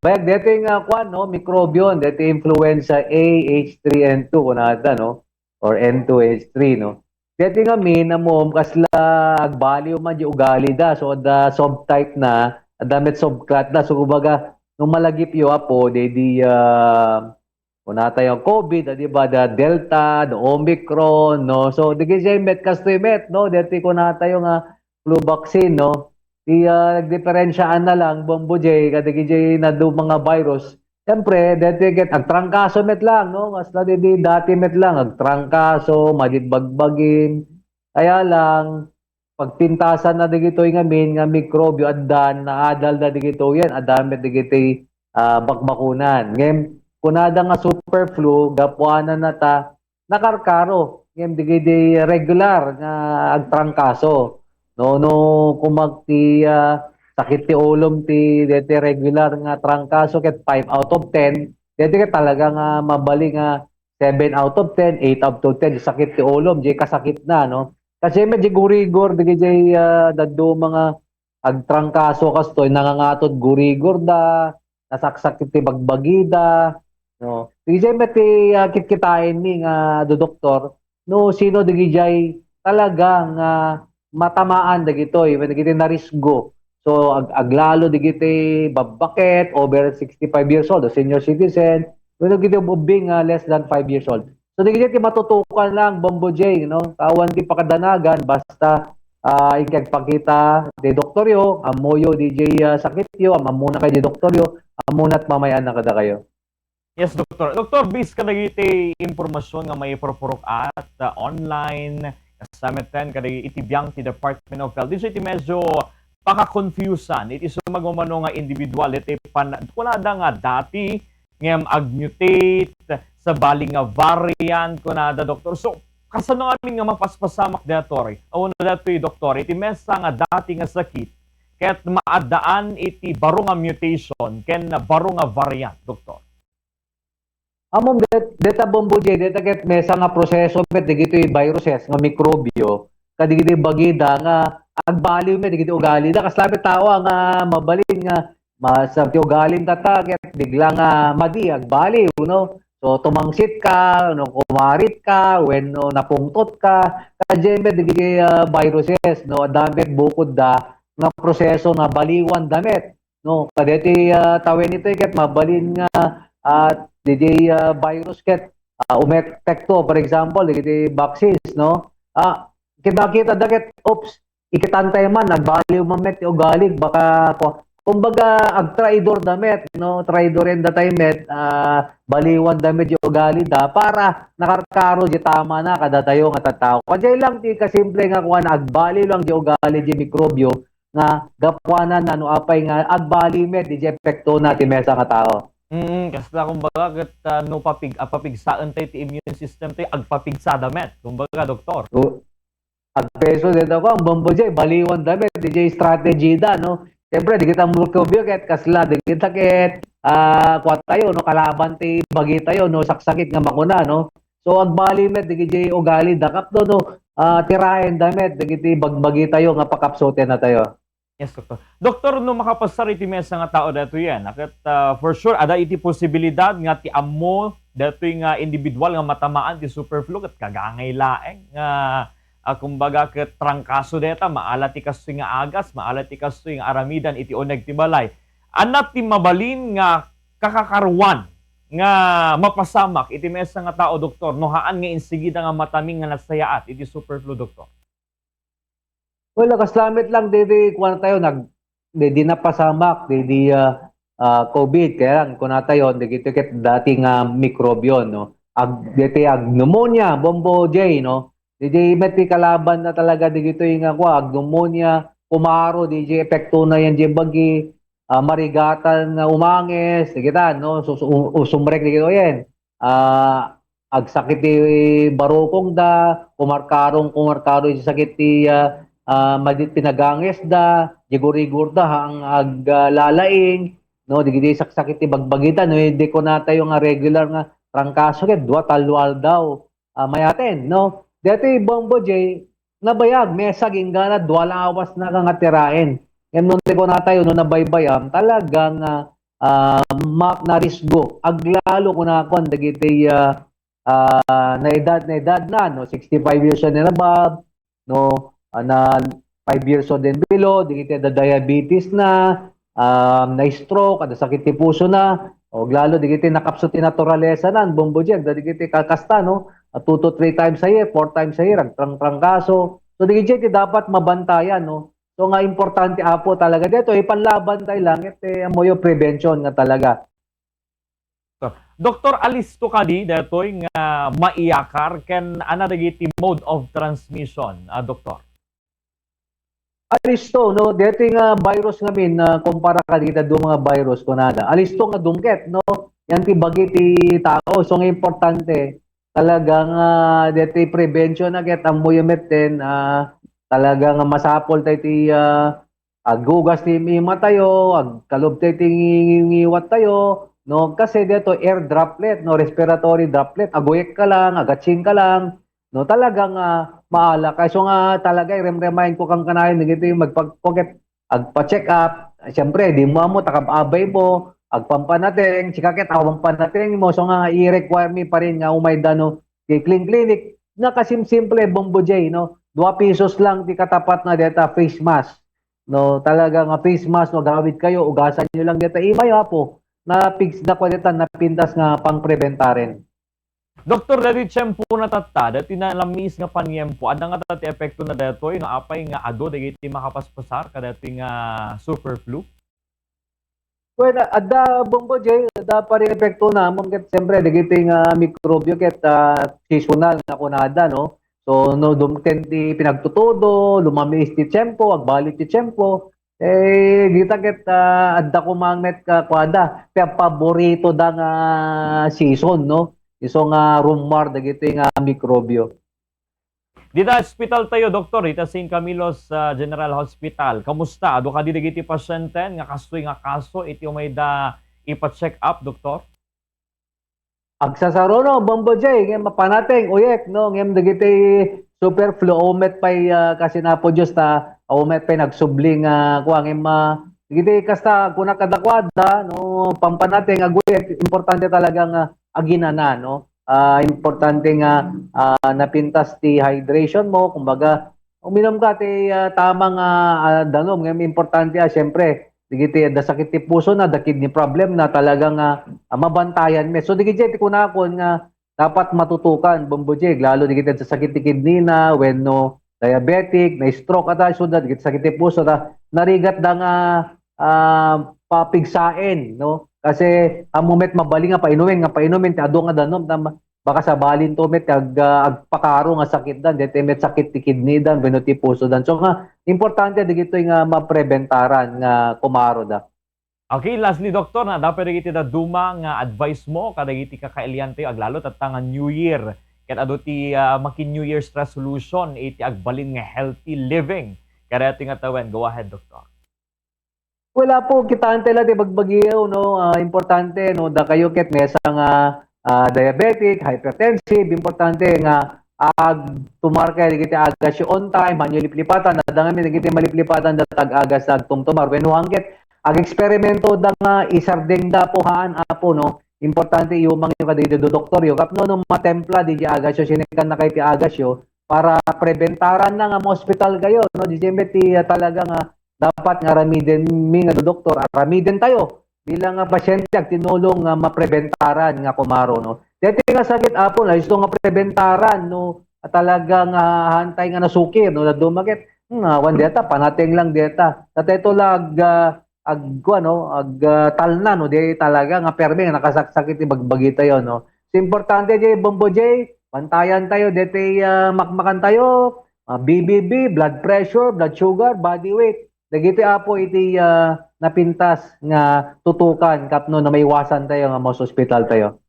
bayag dito yung kwan, no, mikrobyon, dito influenza A, H3N2, kunada, no, or N2H3, no. Dito nga min, na mo, kasla, agbaliw man di ugali da, so da subtype na, damit subclat na, so kumbaga, nung malagip yo apo, kung nata yung COVID, di ba, the Delta, the Omicron, no? So, di kasi met kastoy no? Dati ko nata yung flu vaccine, no? Di nagdiferensyaan na lang, Bombo J, kadagi na do mga virus. Siyempre, dati get, agtrangkaso met lang, no? Mas na di dati met lang, agtrangkaso, madit bagbagin. Kaya lang, pagpintasan na digito yung amin, nga mikrobyo, adan, na adal na digito yan, adamet digito bakbakunan. Ngayon, kunada nga super flu gapuanan na ta nakarkaro ngem digidi regular nga agtrangkaso no kumagti sakit ti ulom ti deti regular nga trangkaso ket 5 out of 10 deti ket talaga nga mabali nga 7 out of 10 8 out of 10 sakit ti ulom di kasakit na no kasi medyo gurigor digidi daddo mga agtrangkaso kastoy nangangatot gurigor da nasaksak ti bagbagida. No. Digijay mati kitkitain ni nga do doktor no sino digijay talagang matamaan dagitoy when digiti na risgo. So aglalo digiti babakit over 65 years old, o senior citizen, when digiti ubing less than 5 years old. So digiti matutukan lang Bombo J no. Tawan ti pakadanagan basta ikagpakita di doktoryo, amoyo DJ sakit yo, amamuna kay di doktoryo, amunat mamayan na kada kayo. Yes, Doktor. Doktor, based ka nagiti impormasyon nga may purpurok at online, kasama 10, kada itibiyang ti Department of Health. Dito iti medyo paka-confusan. Iti sumagmamano nga individual. Iti kunada nga dati, ngem ag-mutate, sa baling nga variant, kunada, Doktor. So, kasano amin nga mapaspasamak dator? Awan na dato Doktor, iti mesa nga dati nga sakit, kaya't maadaan iti baro nga mutation, ken baro nga variant, Doktor. Amom deta Bombo J, deta ket mesa nga proseso met digito viruses nga mikrobyo kadigiti bagida nga agbaliw met digiti ugali da kaslamet tawa nga mabalin nga masab ti ugalin tata ket bigla nga madi agbaliw no. So tumangsit ka, no, kumarit ka, when no, napungtot ka, kadyen met digiti viruses no, damit bukod da nga proseso nga baliwan damit no. Kadeti tawen ito ket mabalin nga at DJ virus ket umepekto for example digiti vaccines no kita daket oops ikitantay man nagbaliw mamet ti ugalig baka kumbaga agtraidor damet no traidoren da met baliwan damet yung ugali da para nakarkaro di tama na kada tayo nga tattao kanya lang ti kasimple nga kuan agbaliw lang di ugali di mikrobyo nga gapwanan na no apay nga agbali met di epekto na ti mesa nga tao. Kasla kumbaga ket no papigsaan tayo ti immune system tayo agpapigsa damet. Kumbaga, Doktor. So, agpeso dito ko ang Bombo J baliwan damit DJ strategy da no. Siyempre di kita mulkobyo ket kasla di kita ket kuat tayo no kalaban ti bagi tayo no saksakit nga makuna no. So agbali met DJ ugali dakap do no tirahen damit digiti bagbagi tayo nga pakapsote na tayo. Yes, Doktor. Doktor, no makapasar iti mesa nga tao dato yan. Akat for sure, ada iti posibilidad nga ti ammo dato nga individual nga matamaan ti superflu kat kagangay laeng nga kumbaga ket trangkaso deta maala ti kastoy nga agas, maala ti kastoy nga aramidan iti uneg ti balay. Anat ti mabalin nga kakakaruan nga mapasamak iti mesa nga tao, Doktor. No haan nga insigida nga mataming nga nasayaat iti superflu, Doktor. Well, kaslamit lang kuan tayo di napasamak di COVID kaya lang kun tayo digito ket dati nga mikrobyo no. Diti pneumonia, Bombo J no. Di met kalaban na talaga digito nga pneumonia, kumaro di epekto na yan di bagi marigatan na umangis, digita no. So, sumrek digito yan. Agsakit ti barokong da, kumarkaro di sakit ti madit pinagangis da, jigurigur da ang aglalaing, no, digiti saksakit ti bagbagita, no, hindi ko na tayo nga regular nga trangkaso ket dua talwal daw mayaten, no. Dito Bombo J, nabayag, mesag ingana, dua lawas na nga tirain. Yan nun ko na tayo, no, nabaybayam, talagang mak na risgo aglalo kun akon dagiti na edad na no 65 years old and above no na 5 years old and below dagiti da diabetes na stroke ada sakit ti puso na o lalo dagiti nakapso ti naturalesa nan bombojeng dagiti kakasta no 2 to 3 times a year 4 times a year agtrangtrangkaso so dagiti dapat mabantayan no. So nga importante apo talaga dito ipanlaban tayo lang amoyo prevention nga talaga. Doktor, alisto ka di datoy nga maiyakar ken ana dagiti mode of transmission, doktor? Alisto no dito nga virus ngamin na kumpara ka dito do mga virus kunada. Alisto nga dungket no. Yan ti bagi ti tao so nga importante talagang dito prevention na ket amoyo meten talagang masapol tayo ti aggugas ti ima tayo, agkalob tayo ti ngiwat tayo, no? Kasi dito air droplet, no? Respiratory droplet, agoyek ka lang, agatsing ka lang, no? Talagang maala. Kaya so nga talaga, remind ko kang kanayon, nagito yung magpag-pocket, agpa-check up, siyempre, di mo takab-abay mo, agpampanating, sikaket, awang-panating mo, so nga i-require me pa rin nga umayda, no? Kay clinic, na kasim-simple, Bombo J, no? 2 pesos lang di katapat na deta face mask. No, talaga nga face mask no gawid kayo ugasan niyo lang deta imayo po na fix na ko deta napindas nga pangprebentaren. Doktor, dati tiyempo na tata, dati na lamis nga panyempo, ada nga dati epekto na datoy, no apay nga ado, dagiti makapaspasar, kadati nga super flu? Well, ada Bombo J, ada pa rin epekto na, ket siyempre, dagiti nga mikrobyo ket seasonal na kunada, no? So, no, dumten ti pinagtutudo, lumamis ti tiyempo, agbalik ti tiyempo, dita ket adda ko mangmet ka kwada, kaya paborito da nga season, no? Iso nga rumor dagiti nga mikrobyo. Dita hospital tayo, doktor, dita St. Camilo's General Hospital. Kamusta? Ado ka di dagiti pasyenten nga kastoy nga kaso iti umayda ipa-check up, doktor? Agsasaro no, Bombo J, ngem mapanating, uyek, no, ngem dagiti super flu, omet pa'y kasi na po Diyos ta, omet pa'y nagsubling, kuha, ngem dagiti kasta, kuna kadakwada, no, pampanating, aguyek, importante talagang aginana, no, importante nga napintas ti hydration mo, kumbaga, uminom ka ti tamang danom, ngem importante siyempre, digiti da sakit ti puso na da kidney problem na talagang mabantayan me. So digiti ti kunakon nga dapat matutukan Bombo J lalo digiti sa sakit ti kidney na when no diabetic, na stroke ata so da digiti sakit ti puso da narigat da nga papigsaen no. Kasi amumet mabaling nga painumin ti adu nga danom baka sa balin to met agpakaro nga sakit dan dete met sakit ti kidney dan wenno ti puso dan so nga importante digitoy nga mapreventaran nga kumaro da. Okay, lastly, doktor, na dapat iti da duma nga advice mo kadagiti kakailian tayo aglalo tatta nga New Year ket adu ti makin New Year's resolution iti agbalin nga healthy living kada ti nga tawen. Go ahead, doktor. Wala po kitante la ti bagbagyo no importante no da kayo ket mesa nga diabetic, hypertensive, importante nga tumarka digiti agas on time, hanyo liplipatan, nadangami digiti maliplipatan da tag-agas tumtumar. When hangget ag-eksperimento da nga isardeng da pohaan apo no, importante yung mga kadito do doktor yo kapno no matempla di agas yo sinikan na kay ti agas yo para prebentaran na nga mo hospital kayo no di ti talaga nga dapat nga ramiden mi nga do doktor, ramiden tayo bilang pasyente ag tinulong nga maprebentaran nga kumaro no. Dito nga sakit apo na isto nga prebentaran no talagang hantay nga nasukir no dumaget wan deta panating lang deta. Tateto lag talna no di talaga nga permi nga nakasaksakit ti bagbagi tayo no. So, importante di Bombo J, pantayan tayo deti makmakan tayo, BBB, blood pressure, blood sugar, body weight. Dagiti apo iti napintas nga tutukan kapno na maiwasan tayo nga mas hospital tayo.